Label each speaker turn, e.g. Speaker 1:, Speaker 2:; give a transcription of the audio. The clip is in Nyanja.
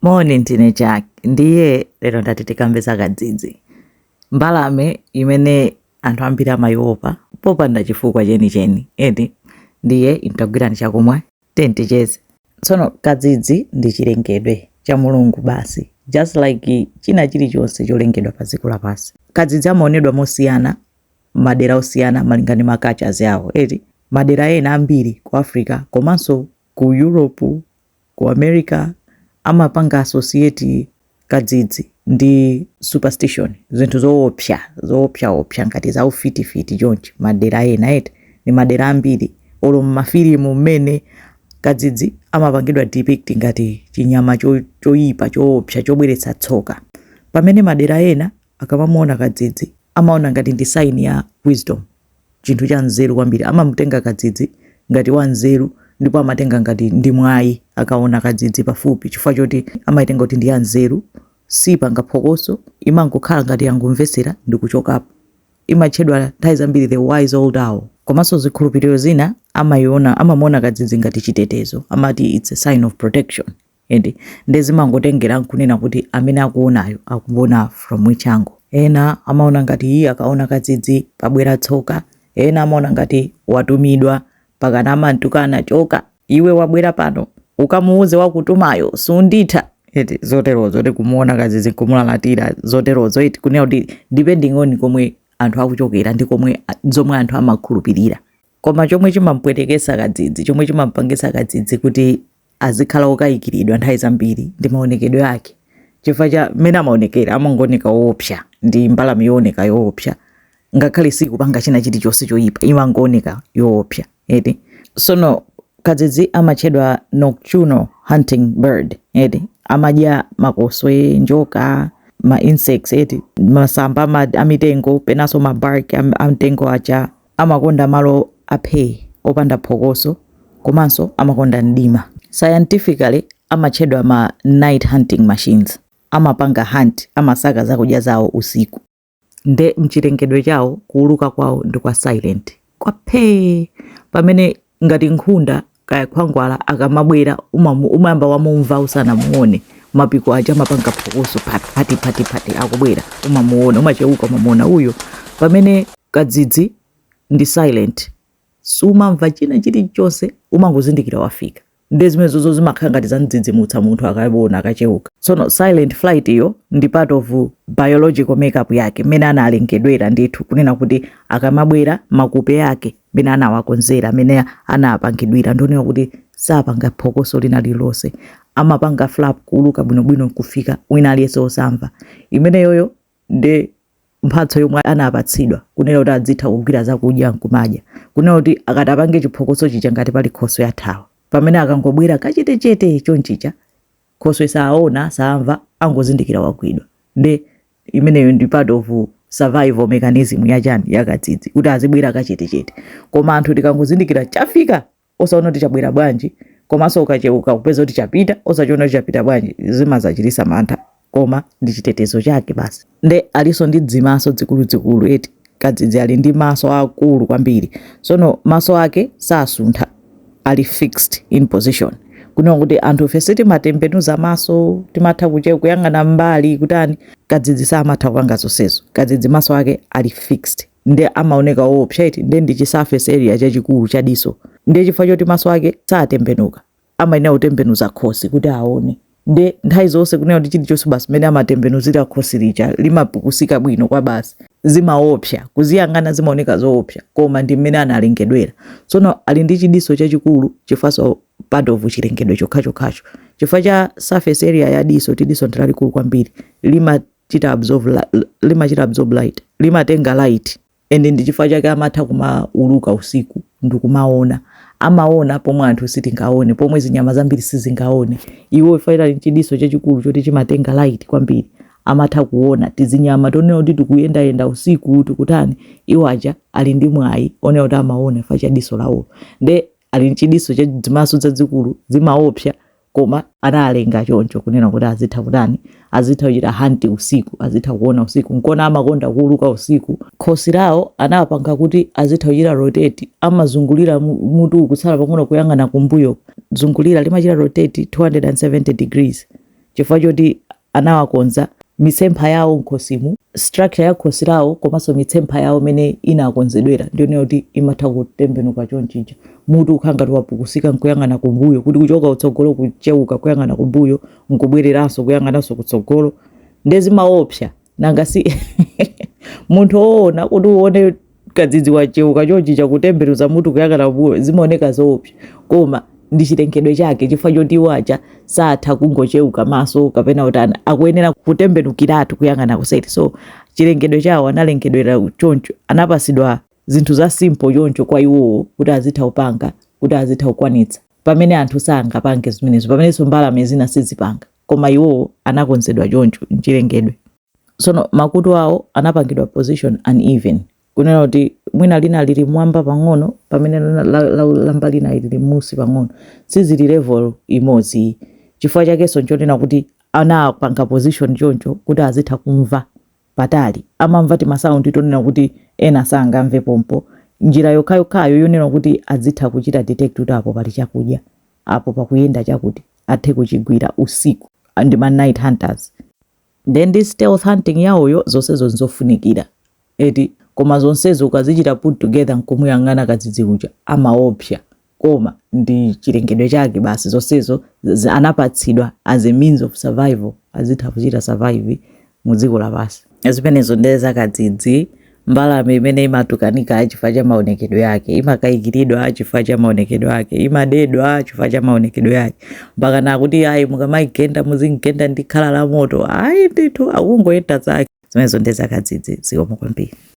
Speaker 1: Morning teenager, ndiye lero ndati tikambeza kadzidzi. Mbalame imene anthu ambiri amaiopa popanda chifukwa chenicheni edi ndiye intagwirani chakumwa tenticheze. Tsono kadzidzi ndi chilengedwe cha Mulungu basi, just like china chilichonse cholengedwa pa dziko lapansi. Kadzidzi amaonedwa mosiyana madera osiyana malingana ndi macultures yawo edi madera ena ambiri ku Africa komanso ku Europe ku America amapanga associate kadzidzi ndi superstition, zinthu zoopsa ngati za ufiti chonchi. Madera ena eti ni madera ambiri olo mafilimu mmene kadzidzi amapangidwa depict ngati chinyama choyipa choopsa chobweretsa tsoka, pamene madera ena akamamuona kadzidzi amaona ngati ndi sign ya wisdom, chinthu cha nzeru kwambiri. Amamutenga kadzidzi ngati wa nzeru ndipo amatenga ngati ndi mwayi akaona kadzidzi pafupi, chifukwa choti amaitenga kuti ndi ya nzeru, sipanga phokoso, imangokhala ngati yangomvesera ndi kuchokapo. Imatchedwa nthawi zambiri the wise old owl. Komanso zikhulupiriro zina amamuona kadzidzi ngati chitetezo, amati it's a sign of protection. Ende ndezimangotengera kunena kuti amene akuonayo akuona from which angle. Ena amaona ngati iye akaona kadzidzi pabwera tsoka, ena amaona ngati watumidwa pakana amantukana choka, iwe wabwera pano ukamuuze wakutumayo sunditha. Eti zoterozo eti kumuona kadzidzi kumulalatira zoterozo eti kunena kuti depending on komwe anthu akuchokera ndi komwe zomwe anthu amakhulupirira. Koma chomwe chimampwetekesa kadzidzi, chomwe chimampangisa kadzidzi kuti azikhala okayikiridwa nthawi zambiri ndi maonekedwe yake. Chifukwa cha mmene amaonekera amangooneka woopsa, ndi mbalame yooneka yoopsa, ngakhale sikupanga china chilichonse choyipa imangooneka yoopsa eti. Sono kadzidzi amatchedwa nocturnal hunting bird eti, amadya makoswe, njoka, ma insects eti, masamba amitengo penanso ma bark amtengo aja. Amakonda malo aphe opanda phokoso komanso amakonda mdima. Scientifically amatchedwa ma night hunting machines, amapanga hunt, amasaka zakudya zawo usiku. Nde mchilengedwe chawo kuuluka kwawo ndi kwa silent, kwa phe, pamene ngati nkhunda kaya khwangwala akamabwera umayamba wamumva usanamuone. Mapiko aja amapanga phokoso pati akubwera umamuona, umacheuka umamuona uyo. Pamene kadzidzi ndi silent, sumamva china chilichonse, umangozindikira wafika. Ndezimene zimakhala ngati zandzidzimutsa munthu akabona akacheuka. So silent flight iyo ndi part of biological makeup yake mene analengedwera ndithu, kunena kuti akamabwera makupe yake mene anawakonzera, mene anapangidwira ndonena kuti sapanga phokoso lina lilonse, amapanga flap kuuluka bwinobwino kufika wina aliyense osamva. Imene yoyo ndi mphatso yomwe anapatsidwa kunena kuti adzitha kugwira zakudya nkumadya, kunena kuti akatapange chiphokoso chicha ngati pali khoswe yathawa, pamene akangobwera kachetechete chonchicha khoswe saona samva angozindikira wagwidwa. Nde imeneyo ndi part of survival mechanism ya kadzidzi kuti azibwera kachetechete. Koma anthu tikangozindikira chafika osaona kuti chabwera bwanji, komanso ukacheuka kupeza kuti chapita osachiona kuti chapita bwanji, zimazachitisa mantha, koma ndi chitetezo chake basi. Nde aliso ndi dzimaso zikuluzikulu eti kadzidzi ali ndi maso akulu kwambiri. Sono maso ake sasuntha, ali fixed in position, kunena kuti anthu fese timatembenuza maso, timatha kuyang'ana mbali kutani. Kadzidzi samatha kupanga zonsezo. Kadzidzi maso ake ali fixed, nde amaoneka woopsa eti, nde ndi chisurface area chachikulu cha diso. Nde chifukwa choti maso ake satembenuka, amayenera kutembenuza khosi kuti aone. Nde nthawi zonse kunena kuti chilichonse basi mene amatembenuzira khosi lija limapukusika bwino kwa basi, zimaopsa kuziyang'ana, zimaoneka zoopsa, koma ndi mmene analengedwera. Sono ali ndi chidiso chachikulu chifukwa part of chilengedwe chokhacho. Chifukwa cha surface area ya diso, tidiso ndilalikulu kwambiri, limachita absorb light, limatenga light, ende ndi chifukwa chake amatha kumauluka usiku ndikumaona. Amaona pomwe anthu sitingaone, pomwe zinyama zambiri sizingaone. Iwo ifaira chidiso chachikulu choti chimatenga light kwambiri, amatha kuona tizinyama tonena kuti tikuyenda usiku tikutani. Iwo aja ali ndi mwayi onena kuti amaona ifa cha diso lawo. Nde ali ndi chidiso cha dzimaso zazikulu, zimaopsa, koma analenga choncho kunena kuti azitha kutani, azitha kuchita hunt usiku, azitha kuona usiku. Nkona amakonda kuuluka usiku. Khosi lawo anapanga kuti azitha kuchita rotate, amazungulira mutu kutsala pang'ono kuyang'ana kumbuyo, zungulira limachita rotate 270 degrees. chifukwa choti anawakonza mitsempha yawo m'khosimu, structure ya khosi lawo komanso mitsempha yawo imene inakonzedwera ndiyo kuti imatha kutembenuka chonchija. Mutu ukhala ngati wapukusika nkuyang'ana kumbuyo, kuti kuchoka kutsogolo kuchewuka kuyang'ana kumbuyo nkubwereranso kuyang'ananso kutsogolo, zimaopsa nanga si munthu woona kuti uone kadzidzi wachewuka chonchija kutembenuza mutu kuyang'ana kumbuyo zimaoneka zoopsa, koma ndi chilengedwe chake chifukwa choti iwo aja satha kungochewuka maso kapena kuti akuyenera kutembenukiratu kuyang'ana kuseri. So chilengedwe chawo analengedwera choncho, anapasidwa zinthu za simple choncho kwa iwowo kuti azitha kupanga, kuti azitha kukwanitsa, pamene anthu sangapange zimenezo, pamenenso mbalame zina sizipanga, koma iwowo anakonzedwa choncho mchilengedwe. Sono makutu awo anapangidwa position uneven, kunena kuti mwina lina lili mwamba pang'ono pamene lamba lina lili musi pang'ono, sizili level imodzi. Chifukwa chakenso nchonena kuti anapanga position choncho kuti azitha kumva patali, amamva ti masaundi tonena kuti ena sangamve pompo. Njira yokhayokhayo yonena kuti azitha kuchita detect kuti apo pali chakudya, apo pakuyenda chakuti athe kuchigwira usiku, ndi ma night hunters. Then this stealth hunting yawoyo zonsezo nzofunikira eti, koma zonsezo ukazichita put together nkumuyang'ana kadzidzi uja amaopsa, koma ndi chilengedwe chake basi. Zonsezo anapatsidwa as a means of survival, azitha kuchita survive mu dziko lapansi. Zimenezo ndeza kadzidzi, mbalame imene imatukanika chifukwa cha maonekedwe yake, imakayikiridwa chifukwa cha maonekedwe yake, imadedwa chifukwa cha maonekedwe yake, mpaka nakuti ayi mukamayigenda muzingenda ndi khala la moto, ayi ndithu akungoyenda zake. Zimenezo ndeza kadzidzi, zikomo kwambiri.